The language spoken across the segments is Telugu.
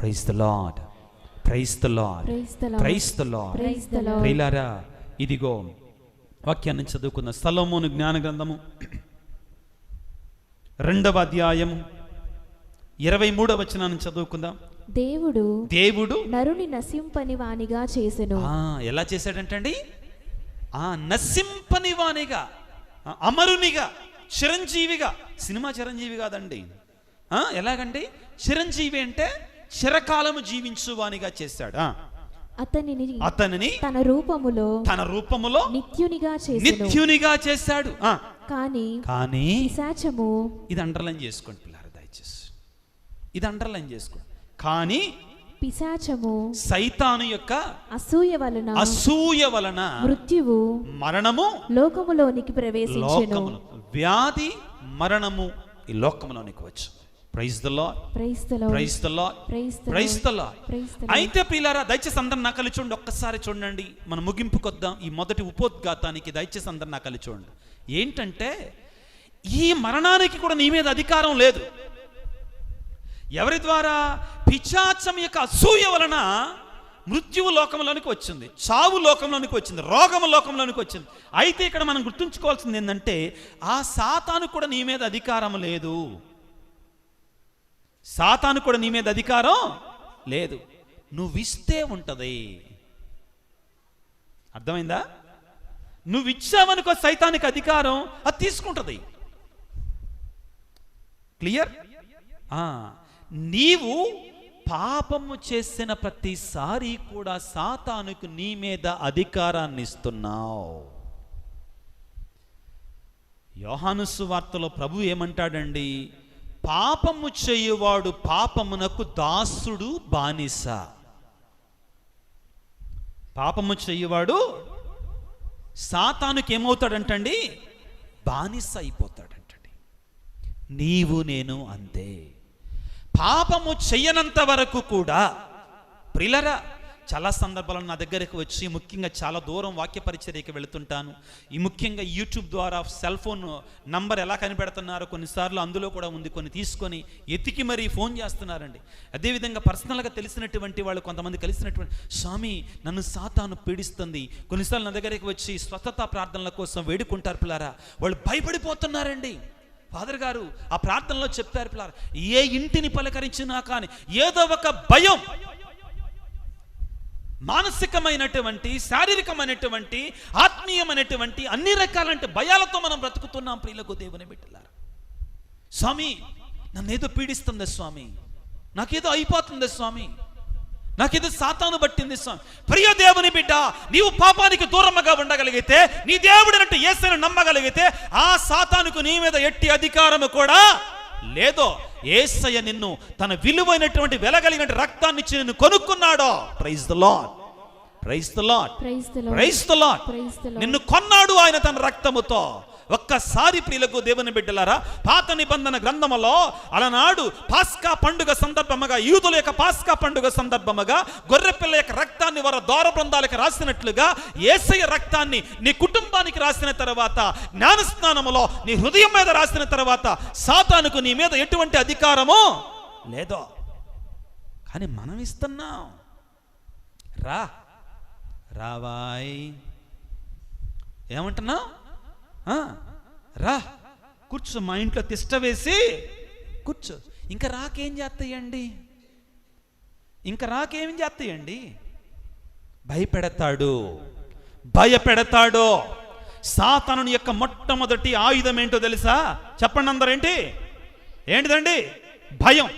Praise the lord, praise the lord, praise the lord. ప్రియులారా, ఇదిగో వాక్యాన్ని చదువుకున్న సొలొమోను జ్ఞాన గ్రంథము 2వ అధ్యాయము 23వ వచనాన్ని చదువుకుందాం. దేవుడు నరుని నశింపని వానిగా చేసెను. ఎలా చేశాడంటండి? నశింపని వానిగా, అమరునిగా, చిరంజీవిగా. సినిమా చిరంజీవి కాదండి. ఎలాగండి? చిరంజీవి అంటే చిరకాలము జీవించువానిగా చేశాడు. అతనిని తన రూపములో నిత్యునిగా చేశాడు. కానీ పిశాచము, ఇది అండర్లైన్ చేసుకోండి పిల్లలు, దయచేసి ఇది అండర్లైన్ చేసుకోండి. కానీ పిశాచము సైతాను యొక్క అసూయ వలన మృత్యువు, మరణము లోకములోనికి ప్రవేశించెను. వ్యాధి, మరణము ఈ లోకములోనికి వచ్చు. Praise the lord, praise the lord, praise the lord, praise the Lord. అయితే ప్రియులారా, దయచేసి అందరు నా కలిసి చూడండి, ఒక్కసారి చూడండి. మన ముగింపుకొద్దాం ఈ మొదటి ఉపోద్ఘాతానికి. దయచేసి అందరు నా కలిసి చూడండి. ఏంటంటే, ఈ మరణానికి కూడా నీ మీద అధికారం లేదు. ఎవరి ద్వారా? పిశాచం యొక్క అసూయ వలన మృత్యువు లోకంలోనికి వచ్చింది, చావు లోకంలోనికి వచ్చింది, రోగము లోకంలోనికి వచ్చింది. అయితే ఇక్కడ మనం గుర్తుంచుకోవాల్సింది ఏంటంటే, ఆ సాతాను కూడా నీ మీద అధికారం లేదు. సాతాను కూడా నీ మీద అధికారం లేదు. నువ్విస్తే ఉంటది. అర్థమైందా? నువ్వు ఇచ్చావనుకో సైతానికి అధికారం, అది తీసుకుంటది. క్లియర్? నీవు పాపము చేసిన ప్రతిసారి కూడా సాతానుకు నీ మీద అధికారాన్ని ఇస్తున్నావు. యోహాను సువార్తలో ప్రభు ఏమంటాడండి? పాపము చేయువాడు పాపమునకు దాసుడు, బానిస. పాపము చేయువాడు సాతానుకి ఏమవుతాడంటండి? బానిస అయిపోతాడంటండి. నీవు నేను అంతే. పాపము చెయ్యనంత వరకు కూడా ప్రియులారా, చాలా సందర్భాలను నా దగ్గరకు వచ్చి, ముఖ్యంగా చాలా దూరం వాక్య పరిచర్యకి వెళుతుంటాను. ఈ ముఖ్యంగా యూట్యూబ్ ద్వారా సెల్ ఫోన్ నంబర్ ఎలా కనిపెడుతున్నారో కొన్నిసార్లు అందులో కూడా ఉంది, కొన్ని తీసుకొని ఎతికి మరీ ఫోన్ చేస్తున్నారండి. అదేవిధంగా పర్సనల్గా తెలిసినటువంటి వాళ్ళు కొంతమంది కలిసినటువంటి, స్వామి నన్ను సాతాను పీడిస్తుంది. కొన్నిసార్లు నా దగ్గరికి వచ్చి స్వస్థత ప్రార్థనల కోసం వేడుకుంటారు పిల్లారా. వాళ్ళు భయపడిపోతున్నారండి. ఫాదర్ గారు ఆ ప్రార్థనలో చెప్పారు పిల్లారా, ఏ ఇంటిని పలకరించినా కానీ ఏదో ఒక భయం, మానసికమైనటువంటి, శారీరకమైనటువంటి, ఆత్మీయమైనటువంటి అన్ని రకాలంటే భయాలతో మనం బ్రతుకుతున్నాం ప్రియులకు దేవుని బిడ్డలారా. స్వామి నన్నేదో పీడిస్తుంది స్వామి, నాకేదో అయిపోతుంది స్వామి, నాకేదో సాతాను పట్టింది స్వామి. ప్రియ దేవుని బిడ్డ, నీవు పాపానికి దూరంగా ఉండగలిగితే, నీ దేవుడినట్టు యేసుని నమ్మగలిగితే, ఆ సాతానుకు నీ మీద ఎట్టి అధికారము కూడా లేదో. యేసయ్య నిన్ను తన విలువైనటువంటి వెలగలిగిన రక్తాన్ని ఇచ్చి నిన్ను కొనుక్కున్నాడో. Praise the lord, praise the lord, praise the Lord. నిన్ను కొన్నాడు ఆయన తన రక్తముతో. ఒక్కసారి ప్రియులకు దేవుని బిడ్డలారా, పాత నిబంధన గ్రంథములో అలనాడు పాస్కా పండుగ సందర్భముగా, యూదుల యొక్క పాస్కా పండుగ సందర్భముగా గొర్రెపిల్ల యొక్క రక్తాన్ని వారి ద్వార బృందాలకు రాసినట్లుగా యేసయ్య రక్తాన్ని నీ కుటుంబానికి రాసిన తర్వాత, జ్ఞానస్నానములో నీ హృదయం మీద రాసిన తర్వాత, సాతానుకు నీ మీద ఎటువంటి అధికారమో లేదో. కానీ మనం ఇస్తున్నాం. రావాయ్ ఏమంటున్నావు? రా కూర్చో, మా ఇంట్లో తిష్ట వేసి కూర్చో. ఇంకా రాకేం చేస్తాయండి? ఇంకా రాకేం చేస్తాయండి? భయపెడతాడు. సాతాను యొక్క మొట్టమొదటి ఆయుధం ఏంటో తెలుసా? చెప్పండి అందరేంటి? ఏంటిదండి? భయం.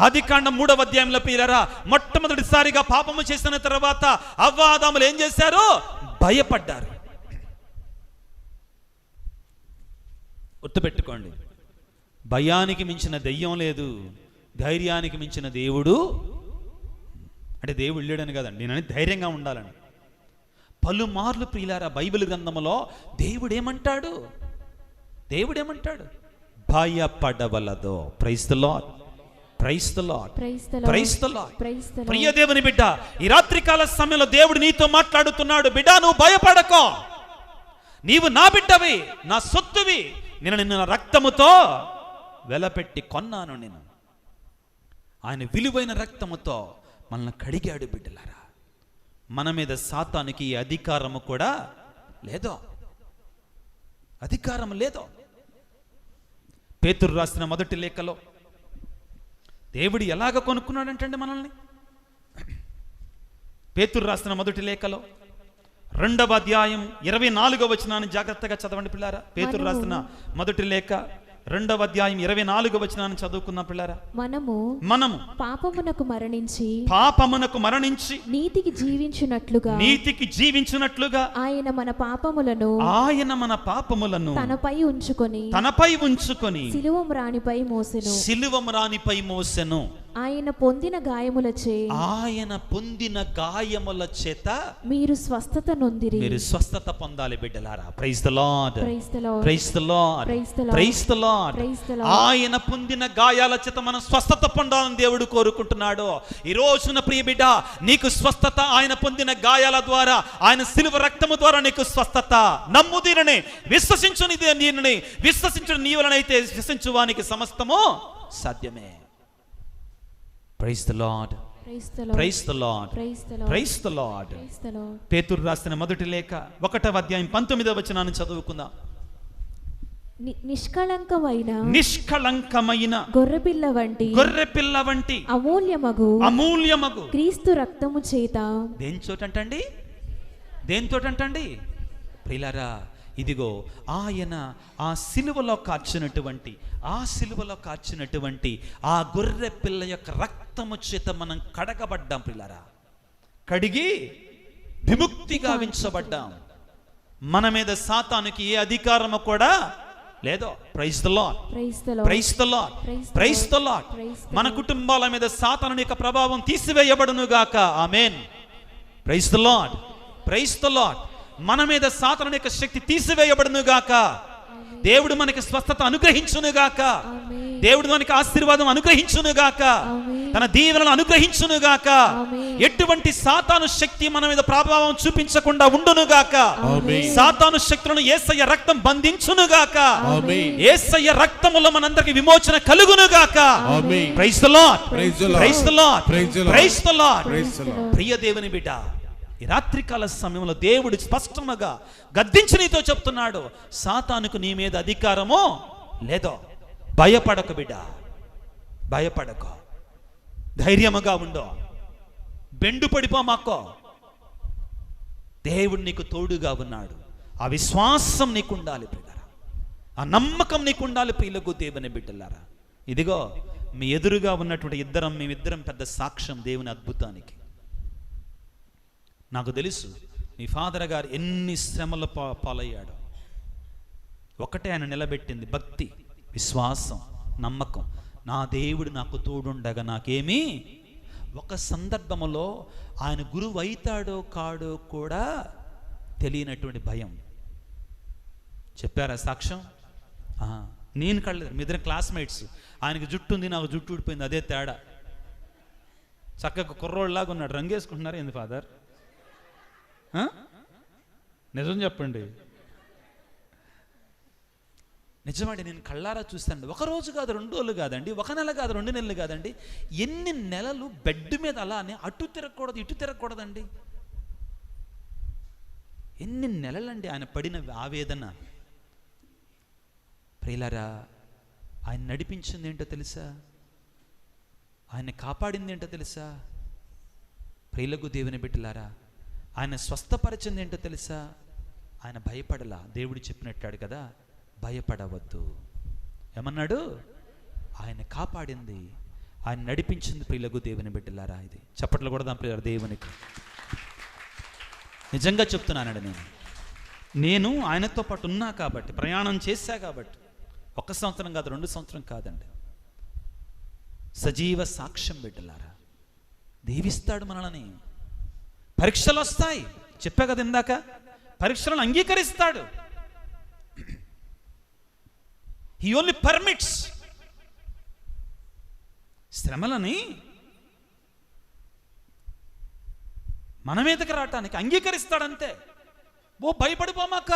ఆదికాండం 3వ అధ్యాయంలో ప్రియులారా, మొట్టమొదటిసారిగా పాపము చేసిన తర్వాత హవ్వ ఆదాములు ఏం చేశారు? భయపడ్డారు. గుర్తుపెట్టుకోండి, భయానికి మించిన దెయ్యం లేదు, ధైర్యానికి మించిన దేవుడు. అంటే దేవుడు లేడని కదండి, నేను ధైర్యంగా ఉండాలని. పలుమార్లు ప్రియులారా బైబిల్ గ్రంథములో దేవుడు ఏమంటాడు? భయపడవలదో. Praise the lord, praise the lord, praise the lord. ప్రియ దేవుని బిడ్డ, ఈ రాత్రికాల సమయంలో దేవుడు నీతో మాట్లాడుతున్నాడు. బిడ్డ, నువ్వు భయపడకో. నీవు నా బిడ్డవి, నా సొత్తువి. నేను నిన్ను రక్తముతో వెలపెట్టి కొన్నాను. నేను ఆయన విలువైన రక్తముతో మనల్ని కడిగాడు బిడ్డలారా. మన మీద సాతానికి ఈ అధికారము కూడా లేదో, అధికారం లేదో. పేతురు రాసిన మొదటి లేఖలో దేవుడు ఎలాగ కొనుక్కున్నాడంటండి మనల్ని. పేతురు రాసిన మొదటి లేఖలో 2వ అధ్యాయం 24వ వచనాన్ని జాగ్రత్తగా చదవండి పిల్లారా. పేతురు రాసిన మొదటి లేఖ 2వ అధ్యాయం 24వ వచనాన్ని చదువుకున్న పిల్లారా. మనము పాపమునకు మరణించి నీతికి జీవించున్నట్లుగా ఆయన మన పాపములను తనపై ఉంచుకొని సిలువము రాణిపై మోసెను. ఆయన పొందిన గాయముల చేత మీరు స్వస్థత నొందిరి. మీరు స్వస్థత పొందాలి బిడ్డలారా. Praise the lord, praise the lord, praise the lord, praise the Lord. ఆయన పొందిన గాయాల చేత మనం స్వస్థత పొందాలని దేవుడు కోరుకుంటున్నాడు. ఈ రోజున ప్రియ బిడ్డ, నీకు స్వస్థత ఆయన పొందిన గాయాల ద్వారా, ఆయన సిలువ రక్తము ద్వారా నీకు స్వస్థత. నమ్ము దీనిని, విశ్వసించు దీనిని, విశ్వసించు నీవలనైతే విశ్వసించువానికి సమస్తము సాధ్యమే. Praise the Lord. Praise the Lord. Praise the Lord. Praise the Lord. Praise the Lord. Praise the Lord. పేతురు రాసిన మొదటి లేఖ 1వ అధ్యాయం 19వ వచనాన్ని చదువుకుందాం. నిష్కళంకమైన గొర్రెపిల్ల వంటి అమూల్యమగు క్రీస్తు రక్తము చేత దేనితోటంటండి ప్రియులారా, ఇదిగో ఆయన ఆ సిలువలో కార్చినటువంటి ఆ గొర్రె పిల్ల యొక్క రక్తము చేత మనం కడగబడ్డాం ప్రియులారా. కడిగి విముక్తి గావించబడ్డాం. మన మీద సాతానుకి ఏ అధికారము కూడా లేదో. Praise the lord, praise the lord, praise the lord. మన కుటుంబాల మీద సాతాను యొక్క ప్రభావం తీసివేయబడును గాక. ఆమేన్. Praise the lord, praise the lord. మన మీద సాతాను యొక్క శక్తి తీసివేయబడును గాక. దేవుడు మనకి స్వస్థత అనుగ్రహించును గాక. దేవుడు మనకి ఆశీర్వాదం అనుగ్రహించును గాక. తన దీవెనలను అనుగ్రహించును గాక. ఎటువంటి సాతాను శక్తి మన మీద ప్రభావం చూపించకుండా ఉండును గాక. సాతాను శక్తులను యేసయ్య రక్తం బంధించును గాక. యేసయ్య రక్తములో మనందరికి విమోచన కలుగును గాక. Praise the lord, praise the lord, praise the lord. ప్రియ దేవుని బిడ్డ, ఈ రాత్రికాల సమయంలో దేవుడు స్పష్టంగా గద్దించి నీతో చెప్తున్నాడు, సాతానుకు నీ మీద అధికారమో లేదో. భయపడకు బిడ్డ, భయపడకు. ధైర్యముగా ఉండో, బెండు పడిపోమాకో. దేవుడు నీకు తోడుగా ఉన్నాడు. ఆ విశ్వాసం నీకు ఉండాలి బిడ్డరా, ఆ నమ్మకం నీకు ఉండాలి ప్రియులకు దేవుని బిడ్డలారా. ఇదిగో మీ ఎదురుగా ఉన్నటువంటి మేమిద్దరం పెద్ద సాక్ష్యం దేవుని అద్భుతానికి. నాకు తెలుసు మీ ఫాదర్ గారు ఎన్ని శ్రమల పాలయ్యాడు. ఒకటే ఆయన నిలబెట్టింది భక్తి, విశ్వాసం, నమ్మకం. నా దేవుడు నాకు తోడుండగా నాకేమీ. ఒక సందర్భంలో ఆయన గురువు అవుతాడో కాడో కూడా తెలియనటువంటి భయం. చెప్పారా సాక్ష్యం? నేను కళ్ళలేదు. మీ ఇద్దరు క్లాస్మేట్స్. ఆయనకి జుట్టు ఉంది, నాకు జుట్టు ఊడిపోయింది, అదే తేడా. చక్కగా కుర్రోళ్ళలాగా ఉన్నాడు. రంగేసుకుంటున్నారు ఏంది ఫాదర్? నిజం చెప్పండి. నిజమండి, నేను కళ్ళారా చూస్తానండి. ఒక రోజు కాదు, 2 రోజులు కాదండి, 1 నెల కాదు, 2 నెలలు కాదండి, ఎన్ని నెలలు బెడ్ మీద అలానే అటు తిరగకూడదు ఇటు తిరగకూడదండి. ఎన్ని నెలలండి ఆయన పడిన ఆవేదన. ప్రియులారా, ఆయన నడిపించింది ఏంటో తెలుసా? ఆయన కాపాడింది ఏంటో తెలుసా? ప్రియులకు దేవుని బిడ్డలారా, ఆయన స్వస్థపరిచింది ఏంటో తెలుసా? ఆయన భయపడలా. దేవుడు చెప్పినట్టాడు కదా, భయపడవద్దు. ఏమన్నాడు? ఆయన కాపాడింది, ఆయన నడిపించింది ప్రియులకు దేవుని బిడ్డలారా. ఇది చప్పట్లు కొడదాం ప్రియులారా దేవునికి. నిజంగా చెప్తున్నానండి, నేను ఆయనతో పాటు ఉన్నా కాబట్టి, ప్రయాణం చేశా కాబట్టి, 1 సంవత్సరం కాదు, 2 సంవత్సరం కాదండి, సజీవ సాక్ష్యం బిడ్డలారా. దీవిస్తాడు మనల్ని. పరీక్షలు వస్తాయి, చెప్పా కదా ఇందాక, పరీక్షలను అంగీకరిస్తాడు. He only permits. శ్రమలని మన మీదకి రావటానికి అంగీకరిస్తాడంతే. ఓ భయపడిపోమాక.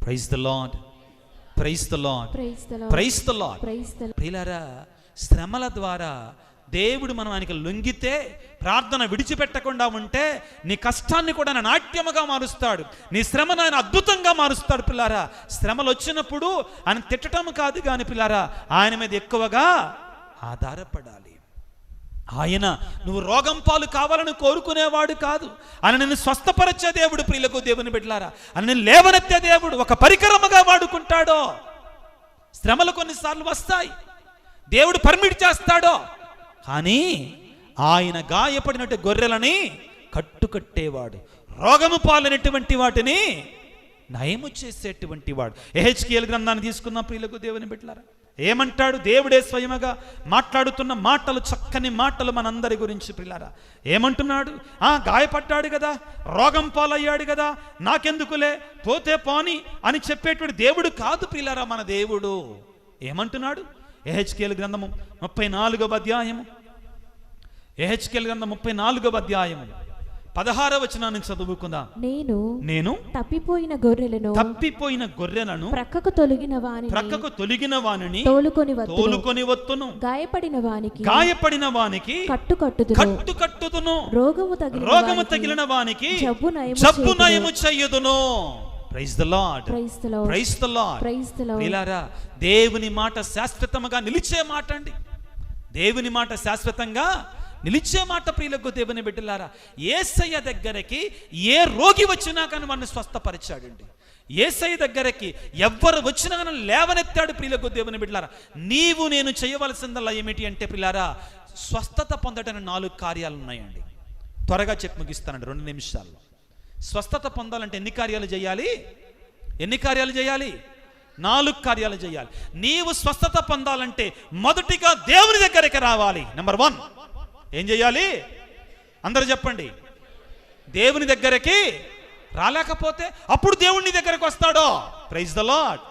Praise the lord, praise the lord, praise the lord. ప్రియులారా, శ్రమల ద్వారా దేవుడు మనం ఆయనకి లొంగితే, ప్రార్థన విడిచిపెట్టకుండా ఉంటే, నీ కష్టాన్ని కూడా ఆయన నాట్యముగా మారుస్తాడు, నీ శ్రమను ఆయన అద్భుతంగా మారుస్తాడు. పిల్లారా, శ్రమలు వచ్చినప్పుడు ఆయన తిట్టడం కాదు కానీ పిల్లారా, ఆయన మీద ఎక్కువగా ఆధారపడాలి. ఆయన నువ్వు రోగం పాలు కావాలని కోరుకునేవాడు కాదు, ఆయన నిన్ను స్వస్థపరిచే దేవుడు. ప్రియులకు దేవుని బిడ్డలారా, ఆయన నిన్ను లేవనెత్తే దేవుడు. ఒక పరికరముగా వాడుకుంటాడో. శ్రమలు కొన్నిసార్లు వస్తాయి, దేవుడు పర్మిట్ చేస్తాడో, కానీ ఆయన గాయపడినట్టు గొర్రెలని కట్టుకట్టేవాడు, రోగము పాలైనటువంటి వాటిని నయము చేసేటువంటి వాడు. యెహెజ్కేలు గ్రంథాన్ని తీసుకున్న ప్రియులకు దేవుని బిడ్డలారా, ఏమంటాడు? దేవుడే స్వయముగా మాట్లాడుతున్న మాటలు, చక్కని మాటలు మనందరి గురించి. ప్రియులారా, ఏమంటున్నాడు? గాయపడ్డాడు కదా, రోగం పాలయ్యాడు కదా, నాకెందుకులే, పోతే పోని అని చెప్పేటువంటి దేవుడు కాదు ప్రియులారా మన దేవుడు. ఏమంటున్నాడు? యెహెజ్కేలు గ్రంథము 34వ అధ్యాయము, యెహెజ్కేలు గ్రంథం 34వ అధ్యాయము 16వ వచనాన్ని చదువుకుందాం. నేను తప్పిపోయిన గొర్రెలను ప్రక్కకు తొలగిన వానిని తోలుకొని వత్తును, గాయపడిన వానికి కట్టుకట్టుదును, రోగము తగిలిన వానికి జబ్బు నయము చెయ్యుదును. Praise the lord, praise the lord. ప్రియులారా, దేవుని మాట శాశ్వతముగా నిలిచే మాట అండి. దేవుని మాట శాశ్వతంగా నిలిచే మాట. ప్రియులకు దేవుని బిడ్డలారా, యేసయ్య దగ్గరికి ఏ రోగి వచ్చినా కానీ వాడిని స్వస్థపరిచాడండి. యేసయ్య దగ్గరికి ఎవ్వరు వచ్చినా కానీ లేవనెత్తాడు. ప్రియులకు దేవుని బిడ్డలారా, నీవు నేను చేయవలసిందల్లా ఏమిటి అంటే ప్రియులారా, స్వస్థత పొందడానికి 4 కార్యాలు ఉన్నాయండి. త్వరగా చెప్పి ముగిస్తానండి 2 నిమిషాల్లో. స్వస్థత పొందాలంటే ఎన్ని కార్యాలు చేయాలి? 4 కార్యాలు చేయాలి. నీవు స్వస్థత పొందాలంటే మొదటిగా దేవుని దగ్గరికి రావాలి. నెంబర్ 1 ఏం చేయాలి? అందరూ చెప్పండి. దేవుని దగ్గరికి రాలేకపోతే అప్పుడు దేవుని దగ్గరికి వస్తాడో. Praise the lord,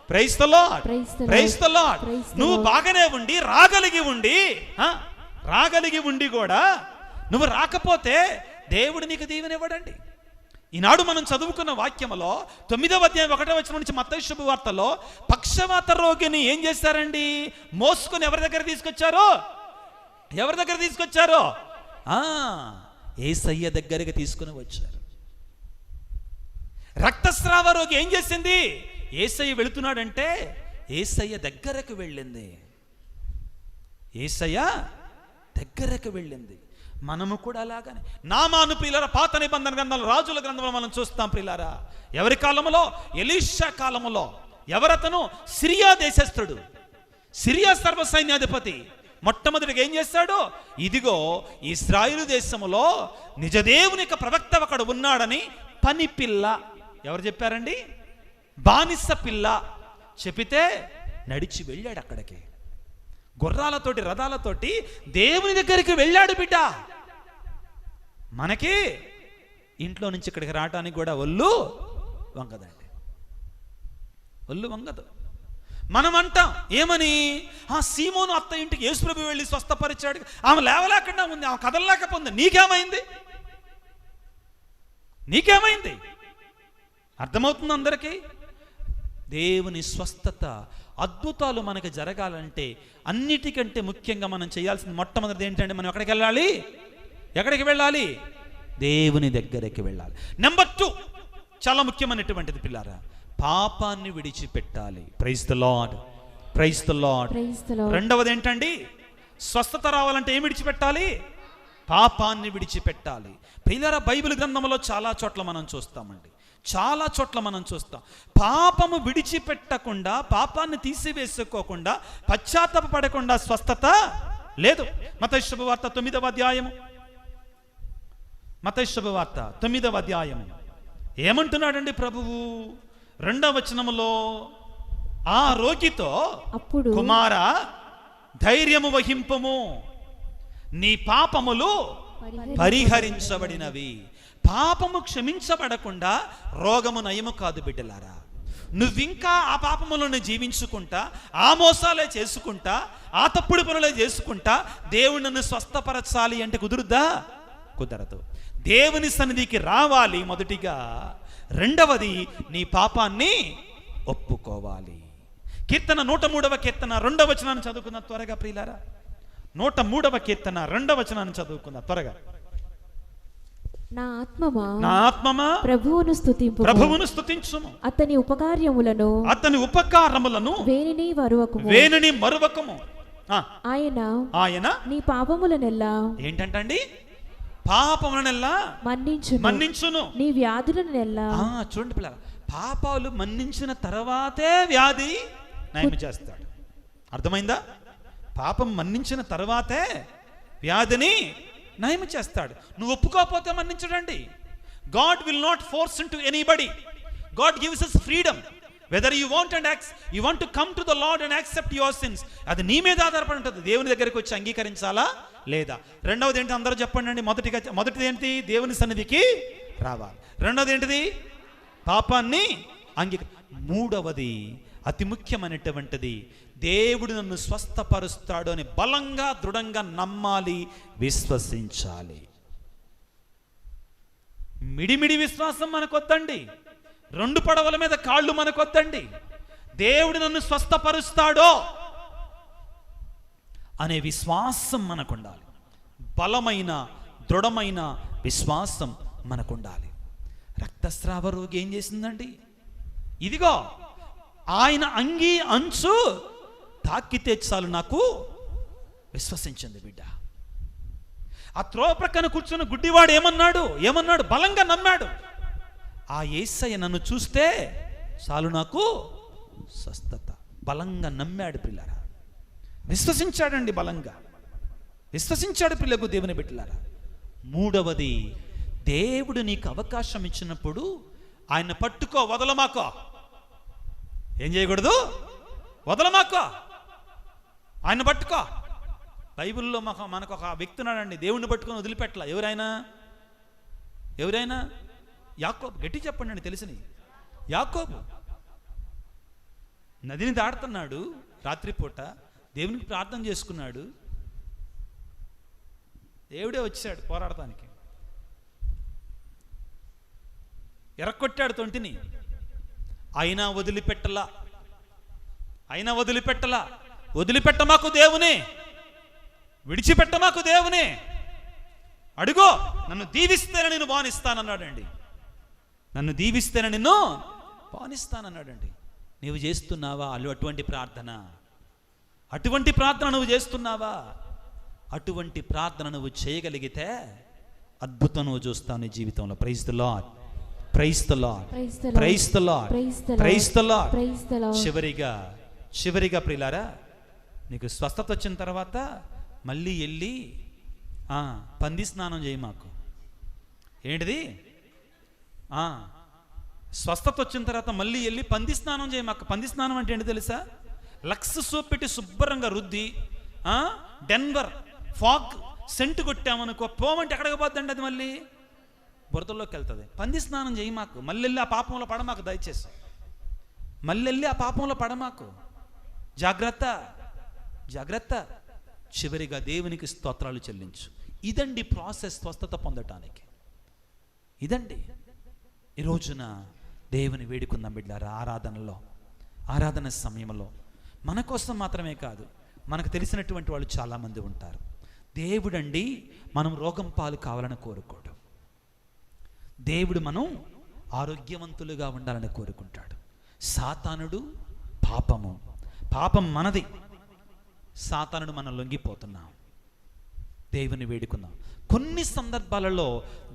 praise the lord, praise the Lord. నువ్వు బాగానే ఉండి రాగలిగి ఉండి కూడా నువ్వు రాకపోతే దేవుడు నీకు దీవెనివ్వడండి. ఈనాడు మనం చదువుకున్న వాక్యములో 9వ అధ్యాయం 1వ వచనం నుంచి మత్తయి శుభవార్తలో పక్షవాత రోగిని ఏం చేశారండి? మోసుకొని ఎవరి దగ్గర తీసుకొచ్చారో? యేసయ్య దగ్గరికి తీసుకుని వచ్చారు. రక్తస్రావ రోగి ఏం చేసింది? యేసయ్య వెళుతున్నాడంటే యేసయ్య దగ్గరకు వెళ్ళింది. మనము కూడా అలాగనే నామాను ప్రియులారా, పాత నిబంధన గ్రంథంలో, రాజుల గ్రంథంలో మనం చూస్తాం ప్రియులారా. ఎవరి కాలంలో? ఎలీషా కాలంలో. ఎవరతను? సిరియా దేశస్థుడు, సిరియా సర్వ సైన్యాధిపతి. మొట్టమొదటిగా ఏం చేశాడు? ఇదిగో ఇశ్రాయేలు దేశములో నిజదేవుని యొక్క ప్రవక్త ఒకడు ఉన్నాడని పని పిల్ల, ఎవరు చెప్పారండి? బానిస పిల్ల చెప్పితే నడిచి వెళ్ళాడు అక్కడికి. గుర్రాలతోటి, రథాలతోటి దేవుని దగ్గరికి వెళ్ళాడు బిడ్డ. మనకి ఇంట్లో నుంచి ఇక్కడికి రావటానికి కూడా ఒళ్ళు వంగదండి, ఒళ్ళు వంగదు. మనం అంటాం ఏమని? సీమోను అత్త ఇంటికి యేసుప్రభు వెళ్ళి స్వస్థపరిచాడు, ఆమె లేవలేకుండా ఉంది, ఆమె కదలలేకపోయింది. నీకేమైంది? అర్థమవుతుంది అందరికీ? దేవుని స్వస్థత, అద్భుతాలు మనకి జరగాలంటే అన్నిటికంటే ముఖ్యంగా మనం చేయాల్సింది మొట్టమొదటిది ఏంటంటే, మనం ఎక్కడికి వెళ్ళాలి? దేవుని దగ్గరికి వెళ్ళాలి. నెంబర్ 2 చాలా ముఖ్యమైనటువంటిది పిల్లారా, పాపాన్ని విడిచిపెట్టాలి. Praise the lord, praise the Lord. రెండవది ఏంటండి? స్వస్థత రావాలంటే ఏం విడిచిపెట్టాలి? పాపాన్ని విడిచిపెట్టాలి. ప్రియులారా, బైబిల్ గ్రంథంలో చాలా చోట్ల మనం చూస్తామండి, పాపము విడిచిపెట్టకుండా, పాపాన్ని తీసివేసుకోకుండా, పశ్చాత్తాపపడకుండా స్వస్థత లేదు. మత్తయి శుభవార్త 9వ అధ్యాయము ఏమంటున్నాడండి ప్రభువు? 2వ వచనములో ఆ రోగితో, అప్పుడు కుమారా ధైర్యము వహింపము, నీ పాపములు పరిహరించబడినవి. పాపము క్షమించబడకుండా రోగము నయము కాదు బిడ్డలారా. నువ్వింకా ఆ పాపములను జీవించుకుంటా, ఆ మోసాలే చేసుకుంటా, ఆ తప్పుడు పనులే చేసుకుంటా దేవుడు నన్ను స్వస్థపరచాలి అంటే కుదరదు. దేవుని సన్నిధికి రావాలి మొదటిగా. రెండవది నీ పాపాన్ని ఒప్పుకోవాలి. కీర్తన 103వ కీర్తన 2వ వచనాన్ని చదువుకుందాం త్వరగా ప్రియులారా. 103వ కీర్తన 2వ వచనాన్ని చదువుకుందాం త్వరగా. నా ఆత్మమా ప్రభువును స్తుతించుము. అతని ఉపకారములను వేనిని మరువకము. ఆయన నీ పాపములనెల్లా ఏంటంటండి? పాపములనెల్లా మన్నించును. నీ వ్యాధులనెల్లా. చూడండి పిల్లల, పాపాలు మన్నించిన తర్వాతే వ్యాధి నయం చేస్తాడు. అర్థమైందా? పాపం మన్నించిన తర్వాతే వ్యాధిని నయం చేస్తాడు. నువ్వు ఒప్పుకోకపోతే మన్నించడండి. God will not force into anybody. God gives us freedom. Whether you want to come to the lord and accept your sins, అది నీ మీద ఆధారపడి ఉంటుంది. దేవుని దగ్గరికి వచ్చి అంగీకరించాలా లేదా? రెండవది ఏంటి? అందరూ చెప్పండి అండి. మొదటిది ఏంటి? దేవుని సన్నిధికి రావాలి. రెండవది ఏంటిది? పాపాన్ని మూడవది అతి ముఖ్యమైనటువంటిది, దేవుడు నన్ను స్వస్థపరుస్తాడు అని బలంగా దృఢంగా నమ్మాలి, విశ్వసించాలి. మిడిమిడి విశ్వాసం మనకొద్దండి. 2 పడవల మీద కాళ్ళు మనకొద్దండి. దేవుడు నన్ను స్వస్థపరుస్తాడో అనే విశ్వాసం మనకుండాలి. బలమైన దృఢమైన విశ్వాసం మనకుండాలి. రక్తస్రావ రోగి ఏం చేసిందండి? ఇదిగో ఆయన అంగీ అంచు తాకితే చాలు నాకు విశ్వసించింది బిడ్డ. ఆ త్రోవ ప్రక్కన కూర్చున్న గుడ్డివాడు ఏమన్నాడు? బలంగా నమ్మాడు. ఆ యేసయ్య నన్ను చూస్తే చాలు నాకు స్వస్థత. బలంగా నమ్మాడు పిల్లరా, విశ్వసించాడండి. బలంగా విశ్వసించాడు పిల్లకు, దేవుని బిడ్డలారా. మూడవది, దేవుడు నీకు అవకాశం ఇచ్చినప్పుడు ఆయన పట్టుకో, వదలమాకో. ఏం చేయకూడదు? వదలమాకో, ఆయన పట్టుకో. బైబిల్లో మనకు ఒక వ్యక్తి ఉన్నాడండి, దేవుణ్ణి పట్టుకొని వదిలిపెట్టలా. ఎవరైనా యాకోబు. గట్టి చెప్పండి అండి, తెలిసిని. యాకోబు నదిని దాడుతున్నాడు రాత్రిపూట, దేవునికి ప్రార్థన చేసుకున్నాడు. దేవుడే వచ్చాడు పోరాడటానికి. ఎరక్కొట్టాడు తొంటిని, అయినా వదిలిపెట్టలా. వదిలిపెట్టమాకు దేవుని, విడిచిపెట్టమాకు దేవుని. అడుగో, నన్ను దీవిస్తేనే నేను బానిస్తానన్నాడండి. నన్ను దీవిస్తేనే నిన్ను బానిస్తానన్నాడండి. నీవు చేస్తున్నావా అటువంటి ప్రార్థన? అటువంటి ప్రార్థన నువ్వు చేస్తున్నావా? అటువంటి ప్రార్థన నువ్వు చేయగలిగితే అద్భుతం నువ్వు చూస్తావు నీ జీవితంలో. Praise the lord, praise the lord, praise the lord, praise the Lord. చివరిగా ప్రియులారా, నీకు స్వస్థత వచ్చిన తర్వాత మళ్ళీ వెళ్ళి పంది స్నానం చేయి మాకు. ఏంటిది? స్వస్థత వచ్చిన తర్వాత మళ్ళీ వెళ్ళి పంది స్నానం చేయి మాకు. పంది స్నానం అంటే ఏంటి తెలుసా? లక్స్ సోప్ పెట్టి శుభ్రంగా రుద్ది డెన్వర్ ఫాగ్ సెంటు కొట్టామనుకో, పోమంటే ఎక్కడికి పోద్దండి అది? మళ్ళీ బురదల్లోకి వెళ్తుంది. పంది స్నానం చేయి మాకు. మళ్ళీ వెళ్ళి ఆ పాపంలో పడమాకు, దయచేసి మళ్ళీ వెళ్ళి ఆ పాపంలో పడమాకు. జాగ్రత్త. చివరిగా దేవునికి స్తోత్రాలు చెల్లించు. ఇదండి ప్రాసెస్ స్వస్థత పొందటానికి. ఇదండి. ఈ రోజున దేవుని వేడుకుందాం బిడ్డారా. ఆరాధన సమయంలో మన కోసం మాత్రమే కాదు, మనకు తెలిసినటువంటి వాళ్ళు చాలామంది ఉంటారు. దేవుడండి మనం రోగం పాలు కావాలని కోరుకోడు. దేవుడు మనం ఆరోగ్యవంతులుగా ఉండాలని కోరుకుంటాడు. సాతానుడు పాపం మనది. సాతానుడు మనం లొంగిపోతున్నాం. దేవుని వేడుకుందాం. కొన్ని సందర్భాలలో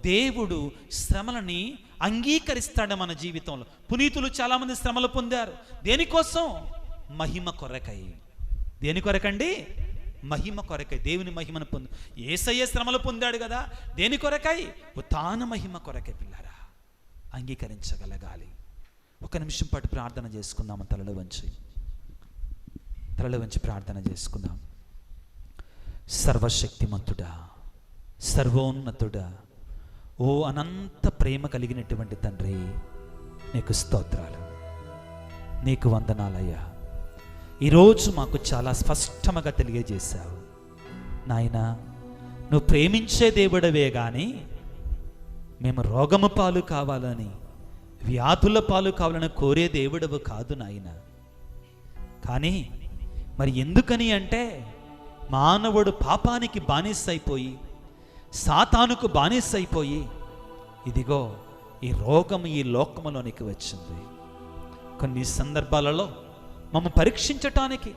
దేవుడు శ్రమలని అంగీకరిస్తాడు మన జీవితంలో. పునీతులు చాలామంది శ్రమలు పొందారు. దేనికోసం? మహిమ కొరకై. దేని కొరకండి? మహిమ కొరకై. దేవుని మహిమను యేసయ్య శ్రమలు పొందాడు కదా, దేని కొరకై? తాను మహిమ కొరకై. పిల్లరా, అంగీకరించగలగాలి. ఒక నిమిషం పాటు ప్రార్థన చేసుకుందాము. తలలో వంచి ప్రార్థన చేసుకుందాం. సర్వశక్తిమంతుడా, సర్వోన్నతుడా, ఓ అనంత ప్రేమ కలిగినటువంటి తండ్రి, నీకు స్తోత్రాలు, నీకు వందనాలయ్యా. ఈరోజు మాకు చాలా స్పష్టంగా తెలియజేశావు నాయనా. నువ్వు ప్రేమించే దేవుడవే కానీ మేము రోగము పాలు కావాలని, వ్యాధుల పాలు కావాలని కోరే దేవుడవు కాదు నాయన. కానీ మరి ఎందుకని అంటే మానవుడు పాపానికి బానిసైపోయి, సాతానుకు బానిసైపోయి, ఇదిగో ఈ రోగం ఈ లోకములోనికి వచ్చింది. కొన్ని సందర్భాలలో మమ్మ పరీక్షించటానికి,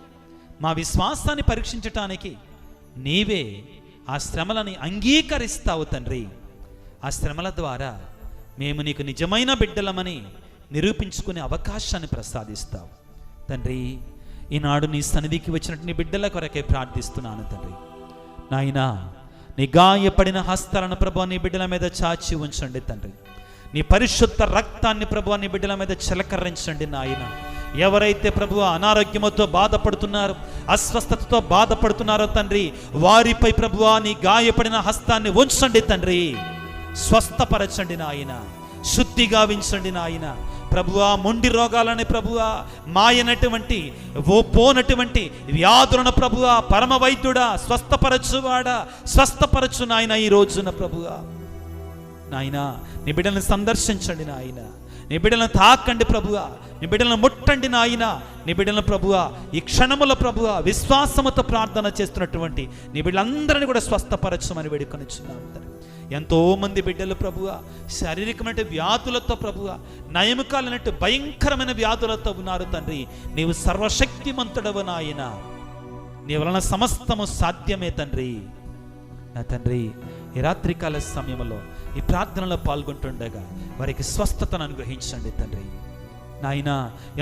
మా విశ్వాసాన్ని పరీక్షించటానికి నీవే ఆ శ్రమలని అంగీకరిస్తావు తండ్రి. ఆ శ్రమల ద్వారా మేము నీకు నిజమైన బిడ్డలమని నిరూపించుకునే అవకాశాన్ని ప్రసాదిస్తావు తండ్రి. ఈనాడు నీ సన్నిధికి వచ్చినట్టు నీ బిడ్డల కొరకే ప్రార్థిస్తున్నాను తండ్రి. నాయనా, నీ గాయపడిన హస్తాలను ప్రభువా నీ బిడ్డల మీద చాచి ఉంచండి తండ్రి. నీ పరిశుద్ధ రక్తాన్ని ప్రభువా నీ బిడ్డల మీద చిలకరించండి నాయన. ఎవరైతే ప్రభువా అనారోగ్యముతో బాధపడుతున్నారో, అస్వస్థతతో బాధపడుతున్నారో తండ్రి, వారిపై ప్రభువా నీ గాయపడిన హస్తాన్ని ఉంచండి తండ్రి. స్వస్థపరచండి నాయన, శుద్ధిగా వించండి నాయన. ప్రభువా మొండి రోగాలని ప్రభువా, మాయనటువంటి పోనటువంటి వ్యాధులను ప్రభువా పరమ వైద్యుడా, స్వస్థపరచువాడా, స్వస్థపరచు నాయన. ఈ రోజున ప్రభువా నాయన నీ బిడ్డలను సందర్శించండి నాయన. నీ బిడ్డలను తాకండి ప్రభువా, నీ బిడ్డలను ముట్టండి నాయన. నీ బిడ్డలను ప్రభువా ఈ క్షణముల ప్రభువా విశ్వాసముతో ప్రార్థన చేస్తున్నటువంటి నీ బిడ్డలందరినీ కూడా స్వస్థపరచమని వేడుకొనిచున్నాము తండ్రి. ఎంతో మంది బిడ్డలు ప్రభువా శారీరకమైన వ్యాధులతో ప్రభువా, నయము కాలినట్టు భయంకరమైన వ్యాధులతో ఉన్నారు తండ్రి. నీవు సర్వశక్తిమంతుడవు నాయన, నీ వలన సమస్తము సాధ్యమే తండ్రి. నా తండ్రి, ఈ రాత్రికాల సమయంలో ఈ ప్రార్థనలో పాల్గొంటుండగా వారికి స్వస్థతను అనుగ్రహించండి తండ్రి. నాయన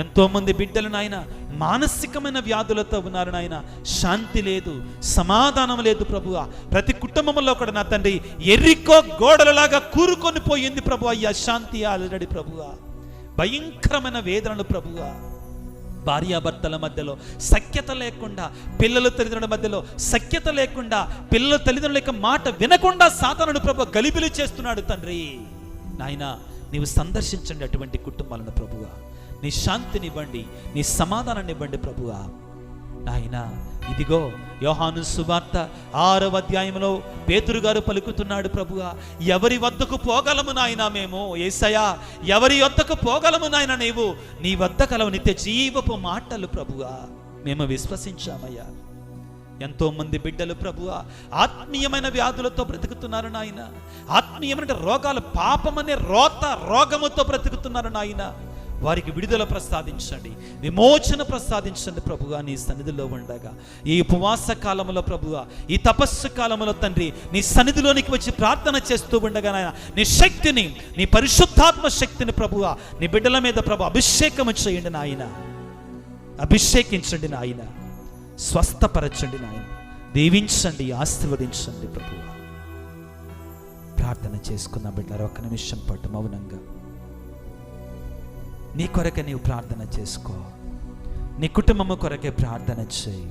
ఎంతో మంది బిడ్డలు నాయన మానసికమైన వ్యాధులతో ఉన్నారు నాయన. శాంతి లేదు, సమాధానం లేదు ప్రభువా. ప్రతి కుటుంబంలో కూడా నా తండ్రి ఎర్రికో గోడలలాగా కూరుకొని పోయింది ప్రభువా ఈ అశాంతి ఆల్రెడీ ప్రభువా. భయంకరమైన వేదనలు ప్రభువా. భార్యాభర్తల మధ్యలో సఖ్యత లేకుండా, పిల్లల తల్లిదండ్రుల మధ్యలో సఖ్యత లేకుండా, పిల్లల తల్లిదండ్రుల యొక్క మాట వినకుండా సాతానుడు ప్రభు గలిబిలి చేస్తున్నాడు తండ్రి. నాయన నీవు సందర్శించండి అటువంటి కుటుంబాలను ప్రభువా. నీ శాంతినివ్వండి, నీ సమాధానాన్ని ఇవ్వండి ప్రభువా. నాయన ఇదిగో యోహాను సువార్త 6వ అధ్యాయంలో పేతురు గారు పలుకుతున్నాడు ప్రభువా, ఎవరి వద్దకు పోగలము నాయన మేము? యేసయ్యా, ఎవరి వద్దకు పోగలము నాయన? నీవు నీ వద్ద కలవు నిత్య జీవపు మాటలు ప్రభువా మేము విశ్వసించామయ్యా. ఎంతో మంది బిడ్డలు ప్రభువా ఆత్మీయమైన వ్యాధులతో బ్రతుకుతున్నారు నాయన. ఆత్మీయమైన రోగాలు, పాపమనే రోగముతో బ్రతుకుతున్నారు నాయన. వారికి విడుదల ప్రసాదించండి, విమోచన ప్రసాదించండి ప్రభువా. నీ సన్నిధిలో ఉండగా ఈ ఉపవాస కాలంలో ప్రభువా, ఈ తపస్సు కాలంలో తండ్రి నీ సన్నిధిలోనికి వచ్చి ప్రార్థన చేస్తూ ఉండగా నాయన నీ శక్తిని, నీ పరిశుద్ధాత్మ శక్తిని ప్రభువా నీ బిడ్డల మీద ప్రభు అభిషేకం చేయండి నాయన. అభిషేకించండి నాయన, స్వస్థపరచండి నాయన, దీవించండి, ఆశీర్వదించండి ప్రభువా. ప్రార్థన చేసుకున్న బిడ్డలారా ఒక్క నిమిషం పాటు మౌనంగా నీ కొరకే నీవు ప్రార్థన చేసుకో. నీ కుటుంబము కొరకే ప్రార్థన చేయి.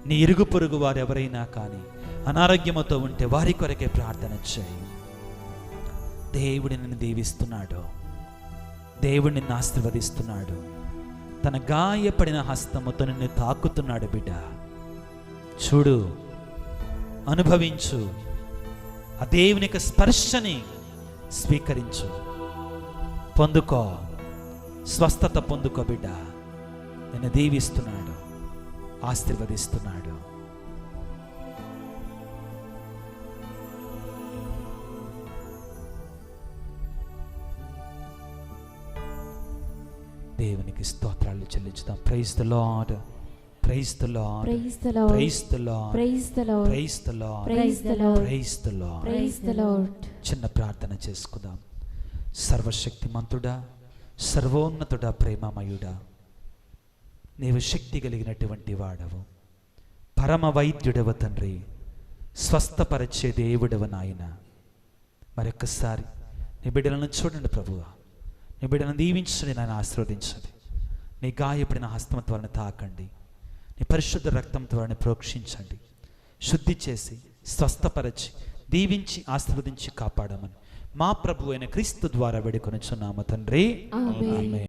నీ ఇరుగు పొరుగు వారు ఎవరైనా కానీ అనారోగ్యముతో ఉంటే వారి కొరకే ప్రార్థన చేయి. దేవుడు నిన్ను దీవిస్తున్నాడు, దేవుడు నిన్ను ఆశీర్వదిస్తున్నాడు. తన గాయపడిన హస్తముతో నిన్ను తాకుతున్నాడు బిడ్డ. చూడు, అనుభవించు, ఆ దేవుని యొక్క స్పర్శని స్వీకరించు, పొందుకో, స్వస్థత పొందుకో బిడ్డ. నిన్ను దీవిస్తున్నాడు, ఆశీర్వదిస్తున్నాడు. దేవునికి స్తోత్రాలు చెల్లించుదాం. Praise the lord, praise the lord, praise the lord, praise the lord, praise the lord, praise the lord, praise the lord, praise the lord, praise the lord. చిన్న ప్రార్థన చేసుకుందాం. సర్వశక్తిమంతుడా, సర్వోన్నతుడా, ప్రేమమయుడా, నీవు శక్తి కలిగినటువంటి వాడవు, పరమ వైద్యుడవ తండ్రి, స్వస్థపరిచే దేవుడవ నాయన. మరొక్కసారి నీ బిడ్డలను చూడండి ప్రభువా, నీ బిడ్డలను దీవించండి నాయన, ఆశీర్వదించండి. నీ గాయపడిన హస్తం ద్వారా తాకండి, నీ పరిశుద్ధ రక్తం ద్వారా ప్రోక్షించండి, శుద్ధి చేసి స్వస్థపరచి దీవించి ఆశీర్వదించి కాపాడమని మా ప్రభు అయిన క్రీస్తు ద్వారా వేడుకొనుచున్నాము తండ్రి. ఆమేన్.